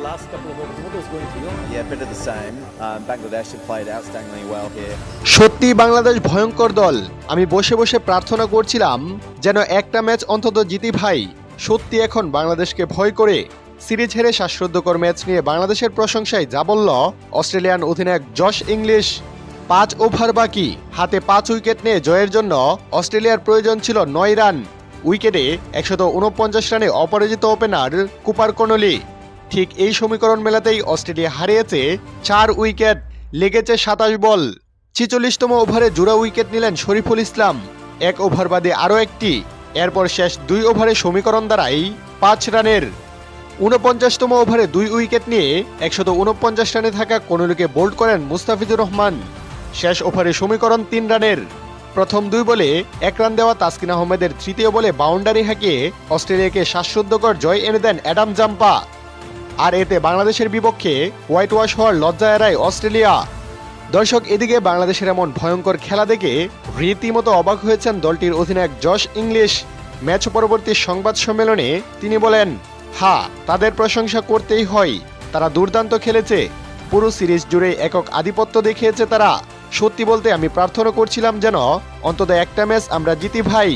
last couple of overs, what was going through your mind? Yeah, a bit of the same. Bangladesh have played outstandingly well here. সত্যি বাংলাদেশ ভয়ঙ্কর দল। আমি বসে বসে প্রার্থনা করছিলাম যেন একটা ম্যাচ অন্তত জিতি ভাই। সত্যি এখন বাংলাদেশকে ভয় করে সিরিজ হেরে শ্বাসরুদ্ধকর ম্যাচ নিয়ে বাংলাদেশের প্রশংসায় যা বলল অস্ট্রেলিয়ান অধিনায়ক জশ ইংলিশ। 5 ওভার বাকি, হাতে 5 উইকেট নিয়ে জয়ের জন্য অস্ট্রেলিয়ার প্রয়োজন ছিল 9 রান। উইকেটে 149 রানে অপরাজিত ওপেনার কুপার কনলি। ঠিক এই সমীকরণ মেলাতেই অস্ট্রেলিয়া হারিয়েছে 4 উইকেট, লেগেছে 27 বল। 46তম ওভারে জোড়া উইকেট নিলেন শরীফুল ইসলাম। 1 ওভার বাদে আরও একটি। এরপর শেষ 2 ওভারে সমীকরণ দাঁড়ায় 5 রানের। 49তম ওভারে 2 উইকেট নিয়ে 149 রানে থাকা কনলিকে বোল্ড করেন মুস্তাফিজুর রহমান। শেষ ওভারে সমীকরণ 3 রানের। প্রথম 2 বলে 1 রান দেওয়া তাসকিন আহমেদের তৃতীয় বলে বাউন্ডারি হাঁকিয়ে অস্ট্রেলিয়াকে শ্বাসরুদ্ধকর জয় এনে দেন অ্যাডাম জাম্পা। আর এতে বাংলাদেশের বিপক্ষে হোয়াইট ওয়াশ হওয়ার লজ্জা এড়ায় অস্ট্রেলিয়া। দর্শক, এদিকে বাংলাদেশের এমন ভয়ঙ্কর খেলা দেখে রীতিমতো অবাক হয়েছেন দলটির অধিনায়ক জশ ইংলিশ। ম্যাচ পরবর্তী সংবাদ সম্মেলনে তিনি বলেন, হ্যাঁ, তাদের প্রশংসা করতেই হয়। তারা দুর্দান্ত খেলেছে। পুরো সিরিজ জুড়ে একক আধিপত্য দেখিয়েছে তারা। সত্যি বলতে আমি প্রার্থনা করছিলাম যেন অন্তত একটা ম্যাচ আমরা জিতি ভাই।